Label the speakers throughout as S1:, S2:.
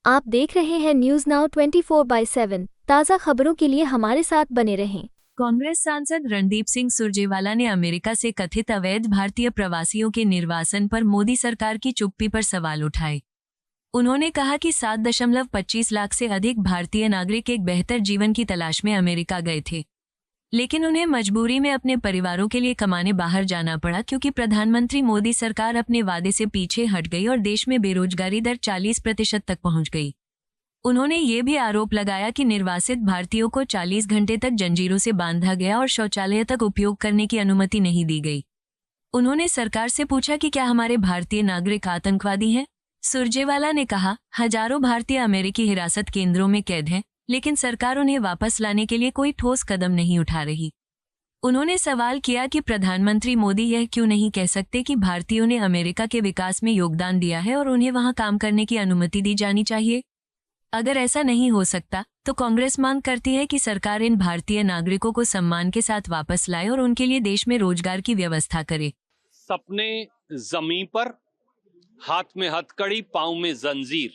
S1: आप देख रहे हैं न्यूज नाउ 24/7 ताज़ा खबरों के लिए हमारे साथ बने रहें।
S2: कांग्रेस सांसद रणदीप सिंह सुरजेवाला ने अमेरिका से कथित अवैध भारतीय प्रवासियों के निर्वासन पर मोदी सरकार की चुप्पी पर सवाल उठाए। उन्होंने कहा कि 7.25 लाख से अधिक भारतीय नागरिक एक बेहतर जीवन की तलाश में अमेरिका गए थे, लेकिन उन्हें मजबूरी में अपने परिवारों के लिए कमाने बाहर जाना पड़ा क्योंकि प्रधानमंत्री मोदी सरकार अपने वादे से पीछे हट गई और देश में बेरोजगारी दर 40% तक पहुंच गई। उन्होंने ये भी आरोप लगाया कि निर्वासित भारतीयों को 40 घंटे तक जंजीरों से बांधा गया और शौचालय तक उपयोग करने की अनुमति नहीं दी गई। उन्होंने सरकार से पूछा कि क्या हमारे भारतीय नागरिक आतंकवादी हैं। सुरजेवाला ने कहा, हजारों भारतीय अमेरिकी हिरासत केंद्रों में कैद हैं, लेकिन सरकार उन्हें वापस लाने के लिए कोई ठोस कदम नहीं उठा रही। उन्होंने सवाल किया कि प्रधानमंत्री मोदी यह क्यों नहीं कह सकते कि भारतीयों ने अमेरिका के विकास में योगदान दिया है और उन्हें वहां काम करने की अनुमति दी जानी चाहिए। अगर ऐसा नहीं हो सकता तो कांग्रेस मांग करती है कि सरकार इन भारतीय नागरिकों को सम्मान के साथ वापस लाए और उनके लिए देश में रोजगार की व्यवस्था करे।
S3: सपने जमीन पर, हाथ में हथकड़ी, पांव में जंजीर,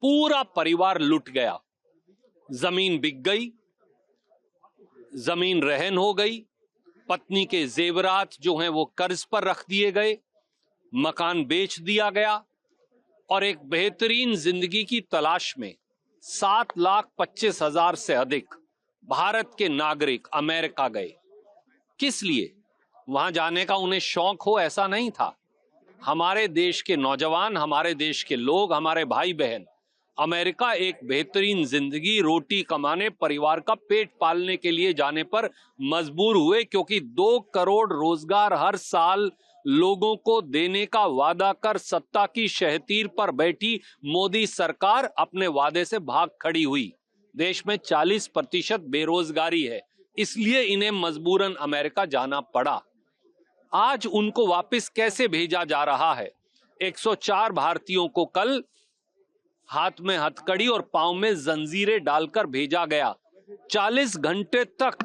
S3: पूरा परिवार लुट गया। जमीन बिक गई, जमीन रहन हो गई, पत्नी के जेवरात जो हैं वो कर्ज पर रख दिए गए, मकान बेच दिया गया और एक बेहतरीन जिंदगी की तलाश में 7,25,000 से अधिक भारत के नागरिक अमेरिका गए। किस लिए? वहां जाने का उन्हें शौक हो ऐसा नहीं था। हमारे देश के नौजवान, हमारे देश के लोग, हमारे भाई बहन अमेरिका एक बेहतरीन जिंदगी, रोटी कमाने, परिवार का पेट पालने के लिए जाने पर मजबूर हुए, क्योंकि 2 करोड़ रोजगार हर साल लोगों को देने का वादा कर सत्ता की शहतीर पर बैठी मोदी सरकार अपने वादे से भाग खड़ी हुई। देश में 40% बेरोजगारी है, इसलिए इन्हें मजबूरन अमेरिका जाना पड़ा। आज उनको वापस कैसे भेजा जा रहा है? 104 भारतीयों को कल हाथ में हथकड़ी और पांव में जंजीरें डालकर भेजा गया। 40 घंटे तक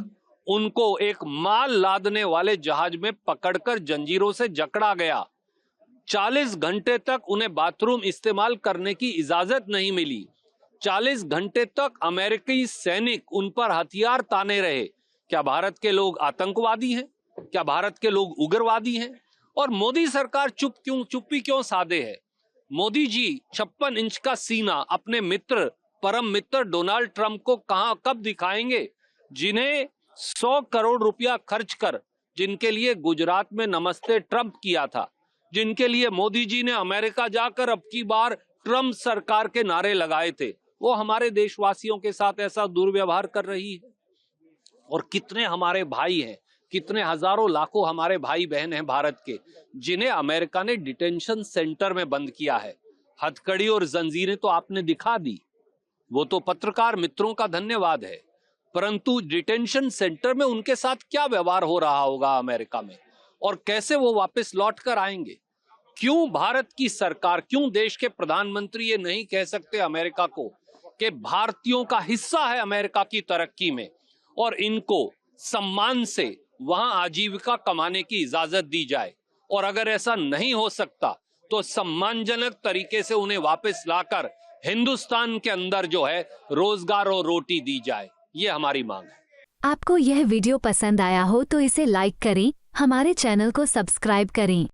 S3: उनको एक माल लादने वाले जहाज में पकड़कर जंजीरों से जकड़ा गया। 40 घंटे तक उन्हें बाथरूम इस्तेमाल करने की इजाजत नहीं मिली। 40 घंटे तक अमेरिकी सैनिक उन पर हथियार ताने रहे। क्या भारत के लोग आतंकवादी हैं? क्या भारत के लोग उग्रवादी हैं? और मोदी सरकार चुप्पी क्यों साधे है? मोदी जी 56 इंच का सीना अपने मित्र, परम मित्र डोनाल्ड ट्रंप को कब दिखाएंगे, जिन्हें 100 करोड़ रुपया खर्च कर, जिनके लिए गुजरात में नमस्ते ट्रंप किया था, जिनके लिए मोदी जी ने अमेरिका जाकर अब की बार ट्रंप सरकार के नारे लगाए थे, वो हमारे देशवासियों के साथ ऐसा दुर्व्यवहार कर रही है। और कितने हमारे भाई हैं, कितने हजारों लाखों हमारे भाई बहन हैं भारत के, जिन्हें अमेरिका ने डिटेंशन सेंटर में बंद किया है। हथकड़ी और जंजीरें तो आपने दिखा दी, वो तो पत्रकार मित्रों का धन्यवाद है, परंतु डिटेंशन सेंटर में उनके साथ क्या व्यवहार हो रहा होगा अमेरिका में, और कैसे वो वापस लौट कर आएंगे? क्यों भारत की सरकार, क्यों देश के प्रधानमंत्री ये नहीं कह सकते अमेरिका को कि भारतीयों का हिस्सा है अमेरिका की तरक्की में और इनको सम्मान से वहां आजीविका कमाने की इजाजत दी जाए? और अगर ऐसा नहीं हो सकता तो सम्मानजनक तरीके से उन्हें वापस लाकर हिंदुस्तान के अंदर जो है रोजगार और रोटी दी जाए, ये हमारी मांग है।
S1: आपको यह वीडियो पसंद आया हो तो इसे लाइक करें, हमारे चैनल को सब्सक्राइब करें।